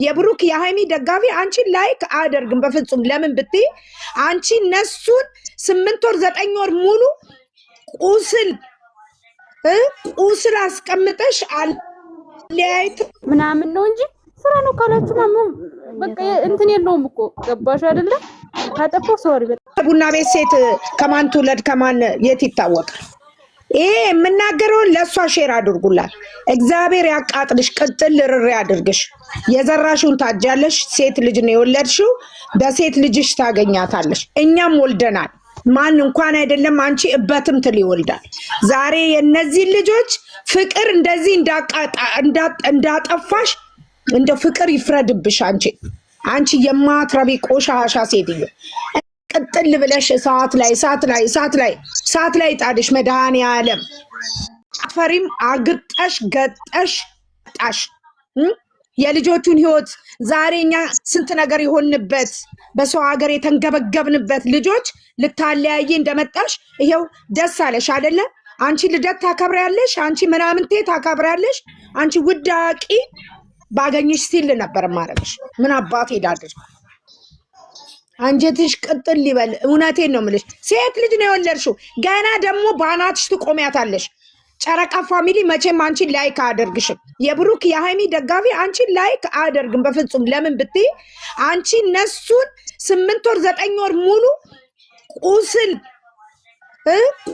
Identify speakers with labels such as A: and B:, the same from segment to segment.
A: የብሩክ የሃይሚ ደጋፊ አንቺን ላይክ አያደርግም በፍጹም። ለምን ብትይ አንቺ እነሱን 8 ወር 9 ወር ሙሉ ቁስል አስቀምጠሽ አለያይት
B: ምናምን ነው እንጂ ስራ ነው ካላችሁ ማም በቃ እንትን የለውም እኮ ገባሽ አይደለ? ካጠፋው ሶሪ
A: ቡና ቤት ሴት ከማን ትውለድ ከማን የት ይታወቃል? ይሄ የምናገረውን ለሷ ሼር አድርጉላት። እግዚአብሔር ያቃጥልሽ፣ ቅጥል ርሬ አድርግሽ። የዘራሽውን ታጃለሽ። ሴት ልጅ ነው የወለድሽው፣ በሴት ልጅሽ ታገኛታለሽ። እኛም ወልደናል። ማን እንኳን አይደለም አንቺ እበትም ትል ይወልዳል። ዛሬ የነዚህ ልጆች ፍቅር እንደዚህ እንዳጠፋሽ እንደ ፍቅር ይፍረድብሽ። አንቺ የማትረቢ ቆሻሻ ሴትዮ ቅጥል ብለሽ እሳት ላይ ጣድሽ። መድኃኒዓለም አፈሪም አግጠሽ ገጠሽ ጣሽ። የልጆቹን ህይወት ዛሬኛ ስንት ነገር ይሆንበት በሰው ሀገር የተንገበገብንበት ልጆች ልታለያይ እንደመጣሽ ይሄው ደስ አለሽ አይደለ? አንቺ ልደት ታከብሪያለሽ፣ አንቺ ምናምንቴ ታከብሪያለሽ። አንቺ ውዳቂ ባገኝሽ ሲል ነበር ማረግሽ። ምን አባት ሄዳለሽ? አንጀትሽ ቅጥል ሊበል። እውነቴን ነው የምልሽ። ሴት ልጅ ነው የወለድሽው። ገና ደግሞ ባናትሽ ትቆሚያታለሽ። ጨረቃ ፋሚሊ መቼም አንቺን ላይክ አያደርግሽም። የብሩክ የሃይሚ ደጋፊ አንቺን ላይክ አያደርግም በፍጹም። ለምን ብትይ አንቺ እነሱን 8 ወር 9 ወር ሙሉ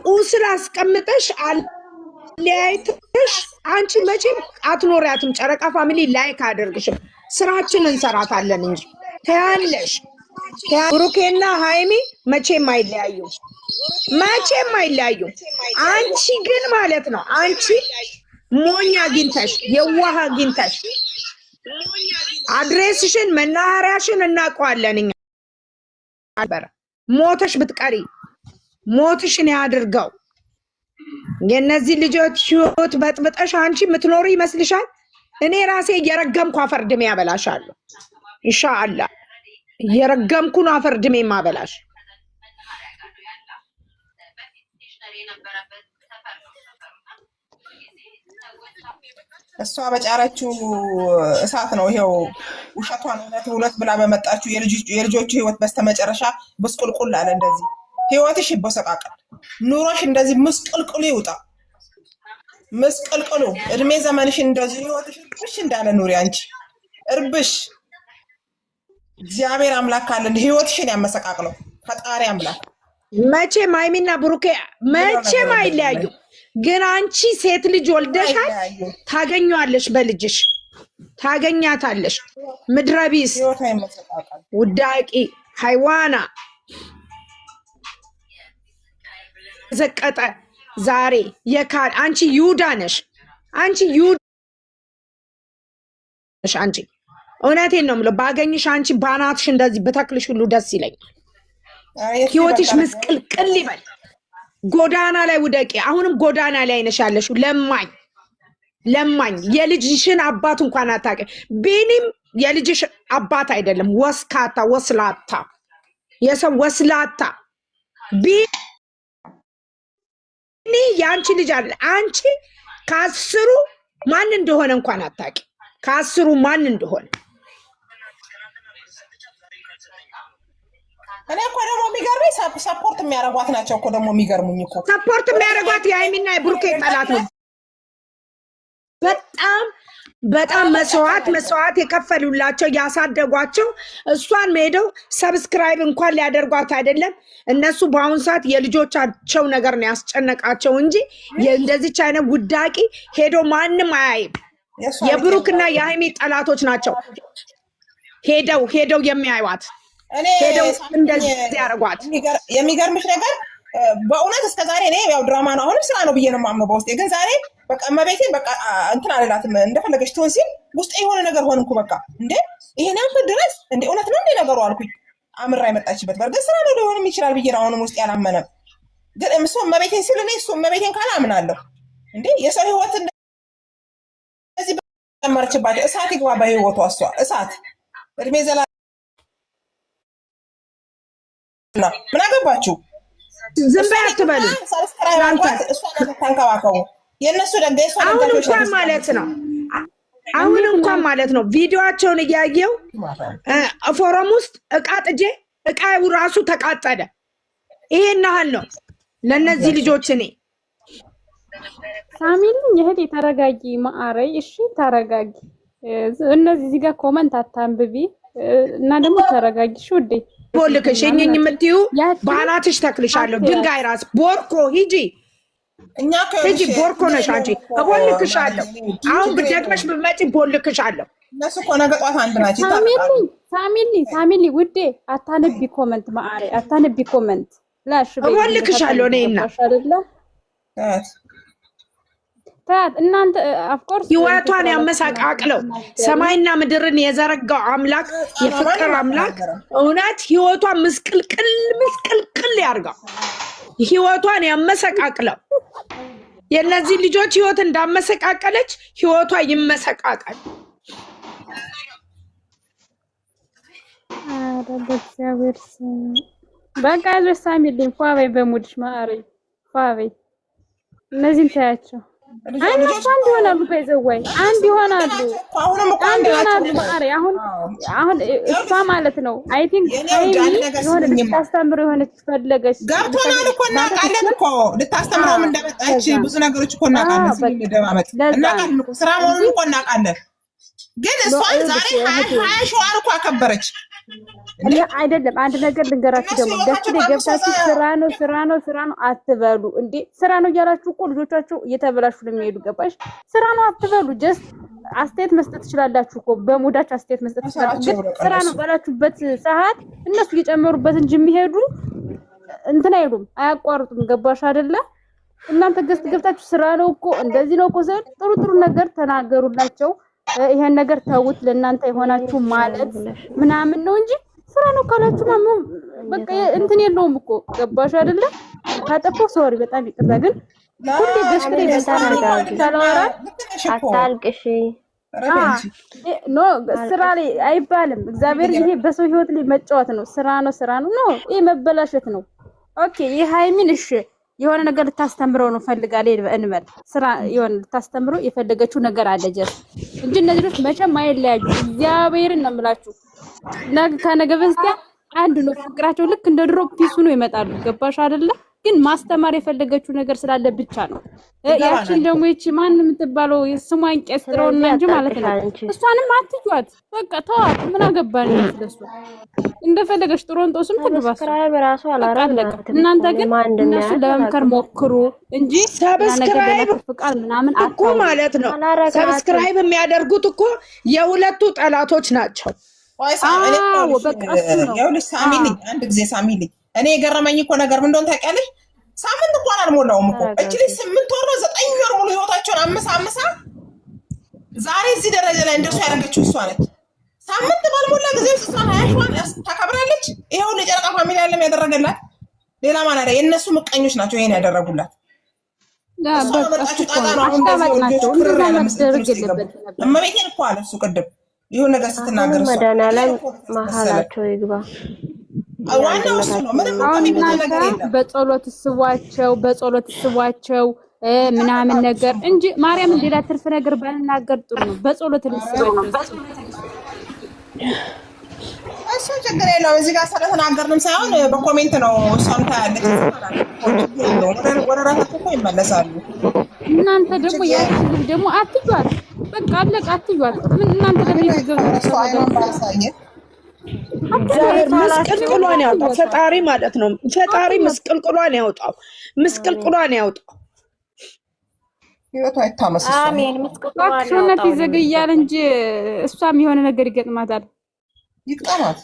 A: ቁስል አስቀምጠሽ አለያይተሽ አንቺ መቼም አትኖሪያትም። ጨረቃ ፋሚሊ ላይክ አያደርግሽም። ስራችን እንሰራታለን እንጂ ታያለሽ። ብሩኬና ሃይሚ መቼም አይለያዩም። አንቺ ግን ማለት ነው አንቺ ሞኝ አግኝተሽ የዋህ አግኝተሽ አድሬስሽን መናኸሪያሽን እናውቀዋለን እኛ። ሞተሽ ብትቀሪ ሞትሽን ያድርገው። የነዚህ ልጆች ህይወት በጥብጠሽ አንቺ የምትኖሪ ይመስልሻል? እኔ ራሴ እየረገምኩ አፈርድሜ ያበላሻለሁ። ኢንሻአላህ እየረገምኩ ነው አፈርድሜ ማበላሽ።
C: እሷ በጫረችው እሳት ነው ይሄው ውሸቷን እውነት ብላ በመጣችው የልጆቹ ህይወት በስተመጨረሻ ብስቁልቁል አለ። እንደዚህ ህይወትሽ ይበሰቃቀል፣ ኑሮሽ እንደዚህ ምስቅልቅሉ ይውጣ። ምስቅልቅሉ እድሜ ዘመንሽ እንደዚህ ህይወትሽ እርብሽ እንዳለ ኑሪ። አንቺ እርብሽ እግዚአብሔር አምላክ ካለ ህይወትሽን ያመሰቃቅለው ፈጣሪ አምላክ።
A: መቼም ሃይሚና ብሩኬ መቼም አይለያዩ። ግን አንቺ ሴት ልጅ ወልደሻል፣ ታገኘዋለሽ፣ በልጅሽ ታገኛታለሽ። ምድረቢስ ውዳቂ ሃይዋና ዘቀጠ ዛሬ የካል አንቺ ይሁዳ ነሽ። አንቺ እውነቴን ነው የምለው። ባገኝሽ አንቺ ባናትሽ እንደዚህ በተክልሽ ሁሉ ደስ ይለኛል። ህይወትሽ ምስቅልቅል ይበል። ጎዳና ላይ ውደቂ። አሁንም ጎዳና ላይ ነሽ ያለሽው። ለማኝ የልጅሽን አባት እንኳን አታውቂ። ቢኒም የልጅሽ አባት አይደለም። ወስካታ ወስላታ የሰው ወስላታ ቢኒ ያንቺ ልጅ አለ። አንቺ ከአስሩ ማን እንደሆነ እንኳን አታውቂ። ከአስሩ ማን እንደሆነ
C: እኔ እኮ ደግሞ የሚገርመኝ ሰፖርት የሚያደርጓት ናቸው እኮ ደግሞ የሚገርሙኝ እኮ
A: ሰፖርት የሚያደርጓት የሃይሚና የብሩኬ ጠላት ነው። በጣም መስዋዕት የከፈሉላቸው ያሳደጓቸው እሷን ሄደው ሰብስክራይብ እንኳን ሊያደርጓት አይደለም። እነሱ በአሁኑ ሰዓት የልጆቻቸው ነገር ነው ያስጨነቃቸው እንጂ እንደዚች አይነት ውዳቂ ሄዶ ማንም አያይም። የብሩክና የሃይሚ ጠላቶች ናቸው ሄደው የሚያዩዋት። ሄደው እንደዚህ ያደርጓት።
C: የሚገርምሽ ነገር በእውነት እስከዛሬ እኔ ያው ድራማ ነው አሁንም ስራ ነው ብዬ ነው የማምነው በውስጤ። ግን ዛሬ በቃ እመቤቴን በቃ እንትን አልላትም እንደፈለገች ትሆን ሲል ውስጤ የሆነ ነገር ሆንኩ። በቃ እንዴ ይሄን ያክል ድረስ እንዴ እውነት ነው እንዴ ነገሩ አልኩኝ። አምራ የመጣችበት በርግጥ ስራ ነው ሊሆንም ይችላል ብዬ ነው አሁንም ውስጤ ያላመነም። ግን እሱ እመቤቴን ሲል እኔ እሱ እመቤቴን ካላ አምናለሁ። እንዴ የሰው ህይወት እንደዚህ በመርችባት እሳት ይግባ በህይወቷ እሷ እሳት እድሜ ዘላ ምን አገባችሁ?
A: ዝም በይ አትበሉ።
C: እሷን ተንከባከቡ። የእነሱ ደጋፊዎች
A: አሁን እንኳን ማለት ነው አሁን እንኳን ማለት ነው ቪዲዮአቸውን እያየው ፎረም ውስጥ እቃ ጥጄ እቃው ራሱ ተቃጠለ። ይሄን ያህል ነው ለነዚህ ልጆች። እኔ
B: ሳሚልኝ እህቴ ተረጋጊ ማአረይ፣ እሺ ተረጋጊ። እነዚህ እዚህ ጋር ኮመንት አታንብቢ እና ደግሞ ተረጋጊ። እሺ ውዴ
A: ቦልክሽ እኝኝ የምትዩ ባናትሽ ተክልሻለሁ። ድንጋይ ራስ ቦርኮ ሂጂ ሂጂ ቦርኮ ነሽ አንቺ። ቦልክሻለሁ። አሁን ብደግመሽ ብመጪ ቦልክሻለሁ።
C: እነሱ እኮ ነገ ጧት አንድ ናቸው።
B: ሳሚሊ ውዴ አታነቢ ኮመንት ማአረይ፣ አታነቢ ኮመንት ላሽ
A: ቦልክሻለሁ። እኔና
B: ታት እናንተ ኦፍኮርስ
A: ህይወቷን ያመሳቃቅለው ሰማይና ምድርን የዘረጋው አምላክ የፍቅር አምላክ እውነት ህይወቷን ምስቅልቅል ያርጋው። ህይወቷን ያመሰቃቅለው። የነዚህ ልጆች ህይወት እንዳመሰቃቀለች ህይወቷ ይመሰቃቀል።
B: በእግዚአብሔር ስም በቃ ያዘሽ ሳሚልኝ ፏበይ በሙድሽ ማአረይ ፏበይ። እነዚህን ታያቸው አንድ ይሆናሉ። በዘዋይ አንድ ይሆናሉ። ማአረይ አሁን እሷ ማለት ነው አይ ቲንክ የሆነ ልታስተምር የሆነች ፈለገች።
C: ገብቶናል እኮ እናውቃለን እኮ ልታስተምረውም እንደመጣች ብዙ ነገሮች እኮ እናውቃለን። ስለሚደማመጥ እናውቃለን እኮ ስራ መሆኑን እኮ እናውቃለን። ግን እሷን ዛሬ 20 ሺዋን እኮ አከበረች።
B: አይደለም አንድ ነገር ልንገራችሁ ደግሞ ደስ ገብታችሁ ስራ ነው አትበሉ እንዴ። ስራ ነው እያላችሁ እኮ ልጆቻችሁ እየተበላሹ ነው የሚሄዱ። ገባሽ? ስራ ነው አትበሉ። ጀስት አስተያየት መስጠት ትችላላችሁ እኮ በሙዳችሁ አስተያየት መስጠት ትችላላችሁ። ስራ ነው ባላችሁበት ሰዓት እነሱ እየጨመሩበት እንጂ የሚሄዱ እንትን አይሉም፣ አያቋርጡም። ገባሽ አይደለ? እናንተ ገብታችሁ ስራ ነው እኮ እንደዚህ ነው እኮ ጥሩ ነገር ተናገሩላቸው። ይሄን ነገር ተውት ለእናንተ የሆናችሁ ማለት ምናምን ነው እንጂ ስራ ነው ካላችሁ ማሙ በቃ እንትን የለውም እኮ። ገባሽ አይደለ? ታጠፈው ሶሪ በጣም ይቅርታ። ግን ሁሌ ገስት
D: አታልቅሽ
B: ኖ ስራ ላይ አይባልም። እግዚአብሔር ይሄ በሰው ህይወት ላይ መጫወት ነው። ስራ ነው ኖ ይሄ መበላሸት ነው። ኦኬ የሃይሚን እሺ የሆነ ነገር ልታስተምረው ነው ፈልጋለህ እንበል። ስራ የሆነ ልታስተምረው የፈለገችው ነገር አለ ጀስ እንጂ እነዚህ ልጆች መቼም አይለያዩ። እግዚአብሔርን ነው የምላችሁ። ከነገ በስቲያ አንድ ነው ፍቅራቸው። ልክ እንደ ድሮ ፒሱ ነው ይመጣሉ። ገባሽ አይደለ? ግን ማስተማር የፈለገችው ነገር ስላለ ብቻ ነው። ያችን ደግሞ እቺ ማን የምትባለው ስሟን ቀስጥረውና እንጂ ማለት ነው። እሷንም አትጇት በቃ ተዋት። ምን አገባን ስለሱ እንደፈለገች ጥሮንጦስም ትግባ።
D: ሰብስክራይብ ራሱ አላረጋግጥም።
B: እናንተ ግን እነሱ ለመምከር ሞክሩ እንጂ
A: ሰብስክራይብ
B: ፍቃድ ምናምን
A: እኮ ማለት ነው። ሰብስክራይብ የሚያደርጉት እኮ የሁለቱ ጠላቶች ናቸው።
C: አንድ ጊዜ ሳሚልኝ እኔ የገረመኝ እኮ ነገር ምን እንደሆነ ታውቂያለሽ? ሳምንት እንኳን አልሞላውም እኮ እቺ ልጅ 8 ወር ነው 9 ወር ሙሉ ህይወታቸውን አመሳ ዛሬ እዚህ ደረጃ ላይ እንደሱ ያደረገችው እሷ ነች። ሳምንት ባልሞላ ጊዜ ውስጥ እሷን 20 ሺዋን ታከብራለች። ይሄው ለጨረቃ ፋሚሊ ያለም ያደረገላት ሌላ ማን አለ? የእነሱ ምቀኞች ናቸው ይሄን ያደረጉላት። እመቤቴን እኮ አለ እሱ ቅድም ይሁን ነገር ስትናገር እሷ
D: መድኃኒዓለም መሀላቸው ይግባ።
C: ዋናው እሱ ነው። ምንም ነገር የለም።
B: በጸሎት ስቧቸው ምናምን ነገር እንጂ ማርያምን ሌላ ትርፍ ነገር ባልናገር ጥሩ ነው። በጸሎት ልስቧቸው
C: እሱ ችግር የለውም። እዚህ ጋር ስለተናገርንም ሳይሆን በኮሜንት ነው እሷም ታያለች። ወደ ራሳቸው እኮ ይመለሳሉ።
B: እናንተ ደግሞ ያቺ ደግሞ አትጇት በቃ አለቀ። አትጇት ምን እናንተ ደግሞ
A: እግዚአብሔር ምስቅልቅሏን ያውጣው። ፈጣሪ ማለት ነው። ፈጣሪ ምስቅልቅሏን ያውጣው።
C: ህይወቷ አይታመስ።
D: አሜን።
B: ምስቅልቅሏን ይዘገያል እንጂ እሷም የሆነ ነገር ይገጥማታል።
C: ይቅጣማት።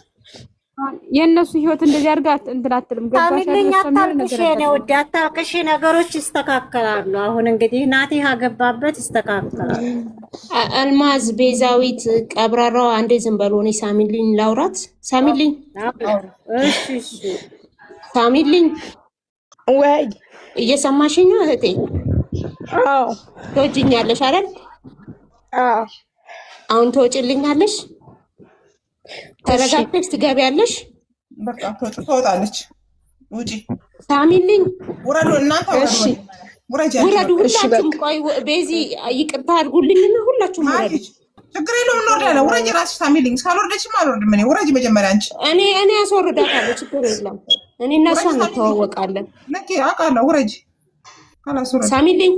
B: የእነሱ ህይወት እንደዚህ አድርጋት እንትን አትልም።
E: ታሚልኛ አታልቅሽ የኔ ውድ አታልቅሽ። ነገሮች ይስተካከላሉ። አሁን እንግዲህ ናቲ ያገባበት ይስተካከላሉ።
F: አልማዝ ቤዛዊት ቀብራራው አንዴ ዝም በሉ። እኔ ሳሚልኝ ላውራት። ሳሚልኝ ሳሚልኝ
A: ወይ
F: እየሰማሽኝ ነው እህቴ?
A: አዎ
F: ትወጂኛለሽ አይደል?
A: አዎ
F: አሁን ትወጪልኛለሽ? ተረጋግተሽ ትገቢያለሽ?
C: በቃ ትወጣለች። ውጪ
F: ሳሚልኝ
C: ውረዱ እናንተ
F: ውረዱ ሁላችሁም። ቆይ ቤዚ ይቅርታ አድርጉልኝና ሁላችሁም ውረዱ።
C: ችግር የለውም እንወርዳለን። ውረጅ እራስሽ ሳሚልኝ። ካልወረደሽም አልወርድም እኔ። ውረጅ መጀመሪያ አንቺ።
F: እኔ አስወርዳታለሁ። ችግር የለም። እኔ እና እሷ እንተዋወቃለን።
C: ነኪ አውቃለሁ። ውረጅ ካላስ ውረጅ
F: ሳሚልኝ